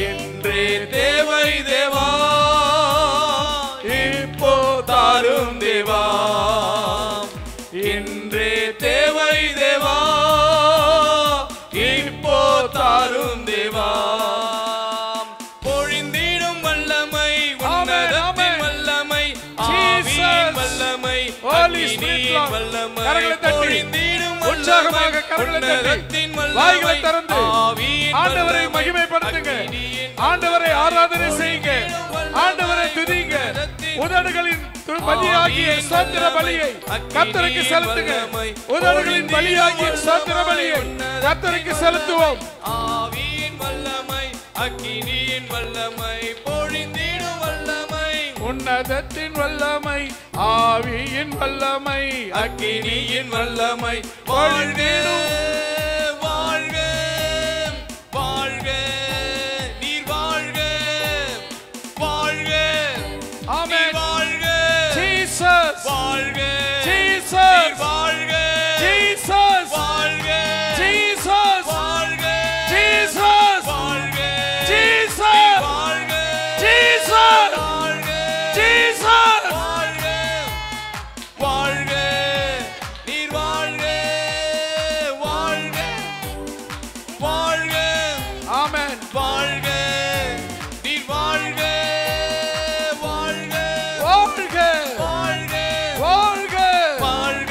என்றே தேவை தேவா. இப்போ தாரும் தேவா, என்றே தேவை தேவா. இப்போ தாரும் தேவா. பொழிந்திடும் வல்லமை, உன்னதத்தின் வல்லமை, ஆவியின் வல்லமை, அக்கினியின் வல்லமை. பொழிந்திடும் உற்சாகமாக கரங்களை தட்டி, உன்னதத்தின் வாய்களை வல்லமை, திறந்து ஆவியின் ஆண்டவரை வல்லமை, மகிமைப்படுத்துங்க. அக்கினியின் ஆண்டவரை ஆராதனை செய்யுங்க. ஆண்டவரை துதிங்க. உதடுகளின் பலியாகிய ஸ்தோத்திர பலியை கர்த்தருக்கு செலுத்துங்க. உதடுகளின் பலியாகிய ஸ்தோத்திர பலியை கர்த்தருக்கு செலுத்துவோம். ஆவியின் வல்லமை, அக்கினியின் வல்லமை. பொழிந்திடும் வல்லமை, உன்னதத்தின் வல்லமை, ஆவியின் வல்லமை, அக்கினியின் வல்லமை. வாழ்க வாழ்க வாழ்க, நீர் வாழ்க வாழ்க. ஆமென். வாழ்க ஜீசஸ், வாழ்க ஜீசஸ், வாழ்க ஜீசஸ், வாழ்க ஜீசஸ், வாழ்க ஜீசஸ், வாழ்க ஜீசஸ், வாழ்க ஜீசஸ், வாழ்க ஜீசஸ். வாழ்க வாழ்க, நீர் வாழ்க வாழ்க வாழ்க. ஆமென். வாழ்க நீர் வாழ்க வாழ்க வாழ்க, வாழ்க வாழ்க, வாழ்க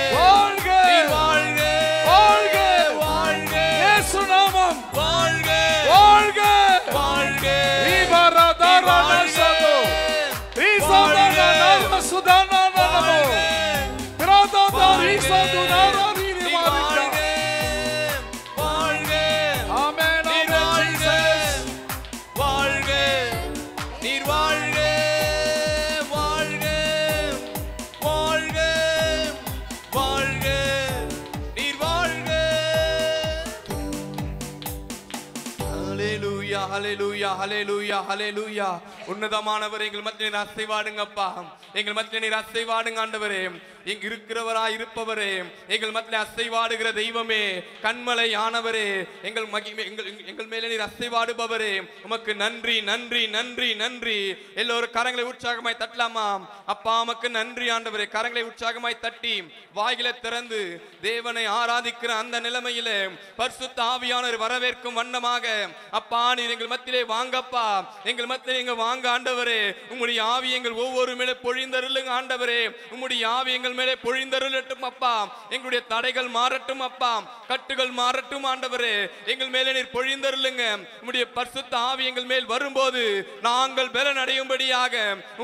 வாழ்க, நீர் வாழ்க வாழ்க. வாழ்க இயேசு நாமம் வாழ்க வாழ்க. வாழ்க ரீபாராதாரா நாசதோ, ரீசாதாரா நாமசுதானா நாமோ, திராதாதா ரீசாது நாராரி ரிமாரிகா. வாழ்க ஆமென், நீர் ஆமென், வாழ்க ஜீசஸ். வாழ்க நீர் வாழ்க வாழ்க வாழ்க வாழ்க நீர் வாழ்க ஹல்லேலூயா ஹல்லேலூயா ஹல்லேலூயா. உன்னதமானவர் எங்கள் மத்தியில் நீர் அசைவாடுங்கப்பா, எங்கள் மத்தியில் நீர் அசைவாடுங்க ஆண்டவரே. இங்கு இருக்கிறவராய் இருப்பவரே, எங்கள் மத்தியில் அசைவாடுகிற தெய்வமே, கண்மலை ஆனவரே, எங்கள் மேலே நீர் அசைவாடுபவரே, உமக்கு நன்றி நன்றி நன்றி நன்றி. எல்லோரும் கரங்களை உற்சாகமாய் தட்டலாமா? அப்பா உமக்கு நன்றி ஆண்டவரே. கரங்களை உற்சாகமாய் தட்டி வாயிலை திறந்து தேவனை ஆராதிக்கிற அந்த நிலைமையில பரிசுத்த ஆவியானவர் வரவேற்கும் வண்ணமாக அப்பா நீர் எங்கள் மத்தியிலே வாங்கப்பா, எங்கள் மத்தியிலே எங்க வாங்க ஆண்டவரே. உம்முடைய ஆவி எங்கள் ஒவ்வொரு மேலே பொழிந்தருளுங்க ஆண்டவரே. உம்முடைய ஆவி எங்கள் மேலே பொழிந்தருளட்டும் அப்பா. எங்களுடைய தடைகள் மாறட்டும் அப்பா, கட்டுகள் மாறட்டும் ஆண்டவரே. எங்கள் மேலே நீர் பொழிந்தருளுங்க. உம்முடைய பரிசுத்த ஆவி எங்கள் மேல் வரும்போது நாங்கள் பலன் அடையும்படியாக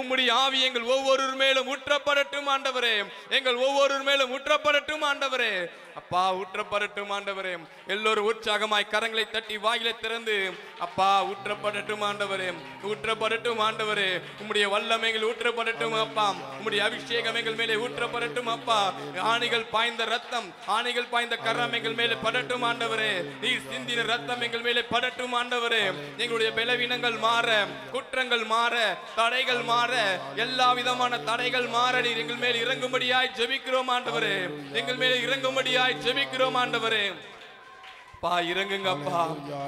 உம்முடைய ஆவி எங்கள் ஒவ்வொரு மேலும் ஊற்றப்படட்டும் ஆண்டவரே. எங்கள் ஒவ்வொரு மேலும் ஊற்றப்படட்டும் ஆண்டவரே. அப்பா ஊற்றப்படட்டும் ஆண்டவரே. எல்லோரும் உற்சாகமாய் கரங்களை தட்டி வாயிலை திறந்து அப்பா ஊற்றப்படட்டும் ஆண்டவரே, ஊற்றப்படட்டும் ஆண்டவரே. உம்முடைய வல்லமைகள் ஊற்றப்படட்டும் அப்பா, உம்முடைய அபிஷேகம் எங்கள் மேலே ஊற்றப்படட்டும் அப்பா. ஆணிகள் பாய்ந்த ரத்தம், ஆணிகள் பாய்ந்த கரம் எங்கள் மேலே படட்டும் ஆண்டவரே. நீர் சிந்தின ரத்தம் எங்கள் மேலே படட்டும் ஆண்டவரே. எங்களுடைய பலவீனங்கள் மாற, குற்றங்கள் மாற, தடைகள் மாற, எல்லா விதமான தடைகள் மாற நீர் எங்கள் மேல் இறங்கும்படியாய் ஜெபிக்கிறோம் ஆண்டவரே. எங்கள் மேலே இறங்கும்படியாய் ஜெபிக்கிறோம் ஆண்டவரே. அப்பா இறங்குங்க அப்பா,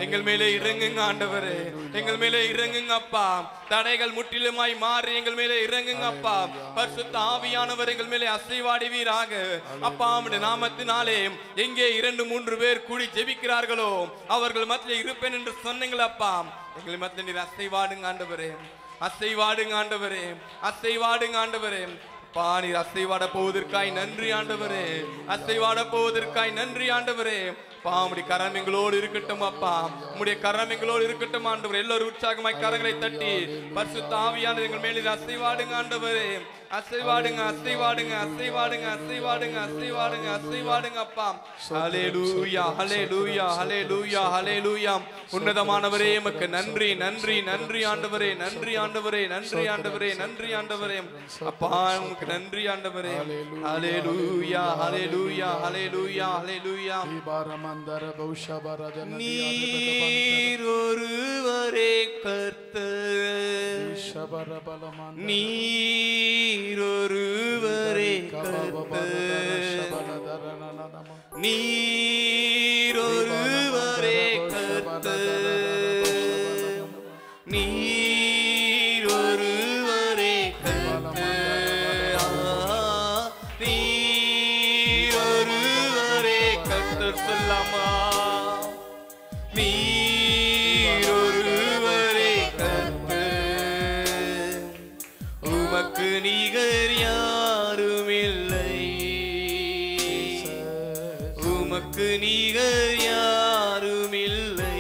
எங்கள் மேலே இறங்குங்க ஆண்டவரே. எங்கள் மேலே இறங்குங்க அப்பா. தடைகள் முற்றிலுமாய் மாறி எங்கள் மேலே இறங்குங்க அப்பா. பரிசுத்த ஆவியானவர் எங்கள் மேலே அசைவாடுவீராக அப்பா. உம்முடைய நாமத்தினாலே எங்கே 2-3 பேர் கூடி ஜெபிக்கிறார்களோ அவர்கள் மத்தியில் இருப்பேன் என்று சொன்னீங்களே அப்பா. எங்கள் மத்தியில் நீர் அசைவாடுங்க ஆண்டவரே, அசைவாடுங்க ஆண்டவரே, அசைவாடுங்க ஆண்டவரே. அப்பா நீர் அசைவாட போவதற்காய் நன்றி ஆண்டவரே, அசைவாட போவதற்காய் நன்றி ஆண்டவரே. அப்பா உம்முடைய கரம் எங்களோடு இருக்கட்டும் அப்பா, உம்முடைய கரம் எங்களோடு இருக்கட்டும் ஆண்டவரே. எல்லோரும் உற்சாகமாய் கரங்களை தட்டி பரிசுத்த ஆவியானவர் எங்கள் மேலே அசைவாடுங்க ஆண்டவரே. அசைவாடுங்க அசைவாடுங்க அசைவாடுங்க அசைவாடுங்க அசைவாடுங்க அசைவாடுங்க அப்பா. ஹல்லேலூயா ஹல்லேலூயா ஹல்லேலூயா ஹல்லேலூயா. உன்னதமானவரே உமக்கு நன்றி நன்றி நன்றி ஆண்டவரே, நன்றி ஆண்டவரே, நன்றி ஆண்டவரே, நன்றி ஆண்டவரே. அப்பா உமக்கு நன்றி ஆண்டவரே. ஹல்லேலூயா ஹல்லேலூயா ஹல்லேலூயா ஹல்லேலூயா. நீர் ஒருவரே கர்த்தர், நீர் ஒருவரே கர்த்தர், நீர் ஒருவரே கர்த்தர், நீர் ஒருவரே கர்த்தர், நீர் ஒருவரே கர்த்தர். சொல்லாமா? நீர் ஒருவரே கர்த்தர், உமக்கு நிகர் யாருமில்லை, உமக்கு நிகர் யாருமில்லை.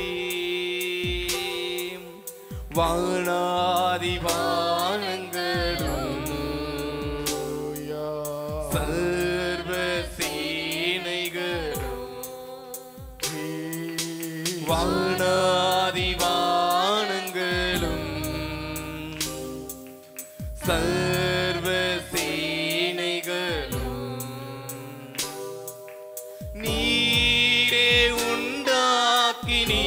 வானாதி வானங்களும் சர்வ சேனைகளும், வானாதி வானங்களும் சர்வ சேனைகளும் நீரே உண்டாக்கினீர்.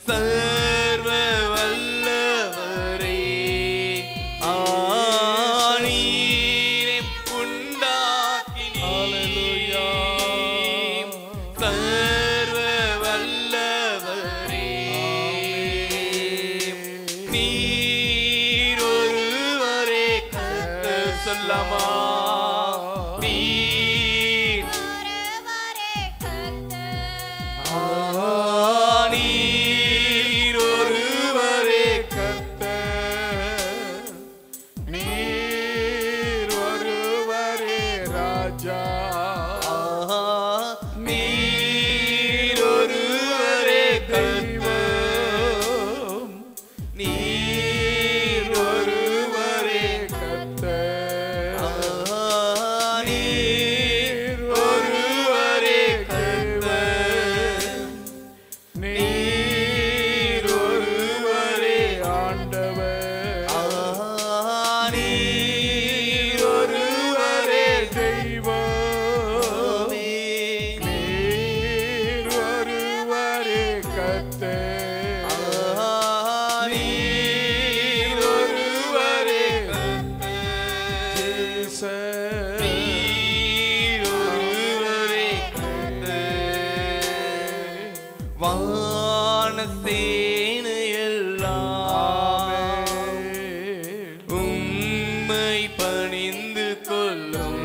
சர்வ வல்லவரே நீரே உண்டாக்கினீர். சர்வ வல்லவரே நீர் ஒருவரே கர்த்தர். சொல்லாமா? நீர் ஒருவரே கர்த்தர், நீர் ஒருவரே கர்த்தர், நீர் ஒருவரே ராஜா, நீர் ஒருவரே கர்த்தர், நீர் ஒருவரே கர்த்தர், நீர் சேனையெல்லாம் உம்மை பணிந்து கொள்ளும்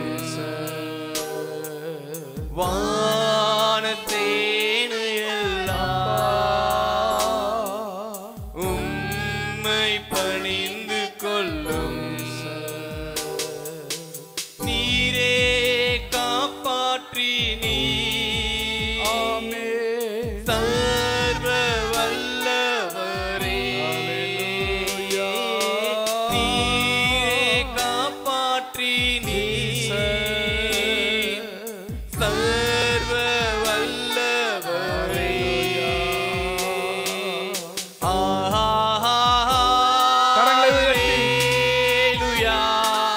வான சேனையெல்லாம் உம்மை பணிந்து கொள்ளும் நீரே காப்பாற்றி நீ சர்வ வல்லவரே நீரே காப்பாற்றி நீ சர்வ வல்லவரே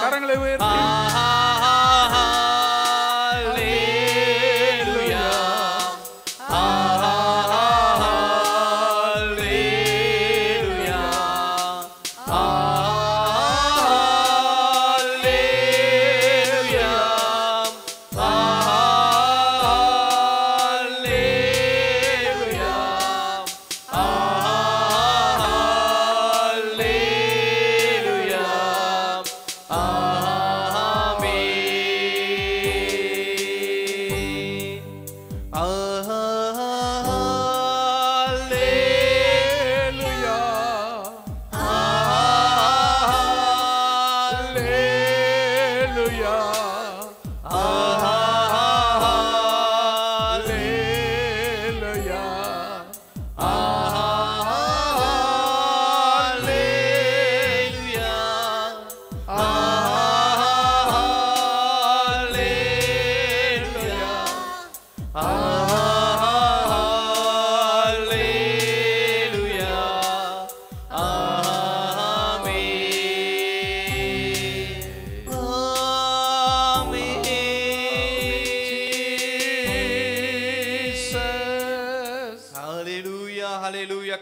கரங்களை உயர்த்தி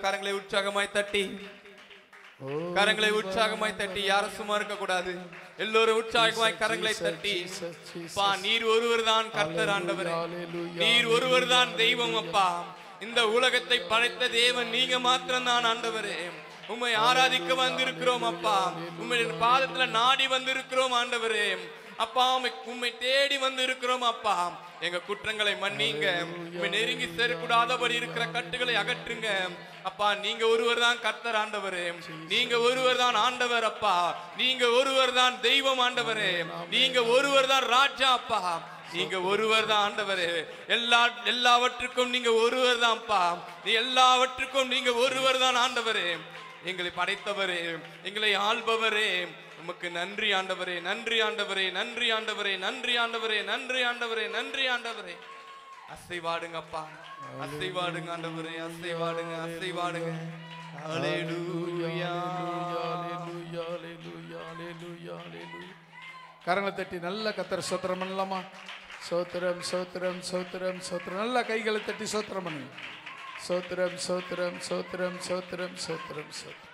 கரங்களை உற்சாகமாய் தட்டி கரங்களை உற்சாகமாய் தட்டி யாரும் சும்மா இருக்க கூடாது. எல்லோரும் உற்சாகமாய் கரங்களை தட்டி அப்பா நீர் ஒருவர் தான் கர்த்தர் ஆண்டவரே, நீர் ஒருவர் தான் தெய்வம் அப்பா. இந்த உலகத்தை படைத்த தேவன் நீங்க மாத்திரம் தான் ஆண்டவரே. உம்மை ஆராதிக்க வந்திருக்கிறோம் அப்பா, உம்முடைய பாதத்துல நாடி வந்திருக்கிறோம் ஆண்டவரே அப்பா. உம்மை தேடி வந்து இருக்கிறோம் அப்பா. எங்க குற்றங்களை மன்னிங்க, உம்மை நெருங்கி சேரக்கூடாதபடி இருக்கிற கட்டுகளை அகற்றுங்க அப்பா. நீங்க ஒருவர் தான் கர்த்தர் ஆண்டவரே, நீங்க ஒருவர் தான் ஆண்டவர் அப்பா, நீங்க ஒருவர் தான் தெய்வம் ஆண்டவரே, நீங்க ஒருவர் தான் ராஜா அப்பா, நீங்க ஒருவர் தான் ஆண்டவரே. எல்லாவற்றுக்கும் நீங்க ஒருவர் தான்ப்பா, எல்லாவற்றுக்கும் நீங்க ஒருவர் தான் ஆண்டவரே. எங்களை படைத்தவரே, எங்களை ஆள்பவரே, உமக்கு நன்றி ஆண்டவரே, நன்றி ஆண்டவரே, நன்றி ஆண்டவரே, நன்றி ஆண்டவரே, நன்றி ஆண்டவரே, நன்றி ஆண்டவரே. அசைவாடுங்க அப்பா, அசைவாடுங்க ஆண்டவரே, அசைவாடுங்க, அசைவாடுங்க. ஹல்லேலூயா, ஹல்லேலூயா, ஹல்லேலூயா, ஹல்லேலூயா, ஹல்லேலூயா. கரங்களை தட்டி நல்ல கர்த்தர் ஸ்தோத்திரம் பண்ணலாமா? சோத்திரம் சோத்திரம் சோத்திரம் சோத்திரம். நல்ல கைகளை தட்டி சோத்திரம் பண்ணுங்க. சோத்திரம் சோத்திரம் சோத்திரம் சோத்திரம் சோத்திரம் சோத்திரம்.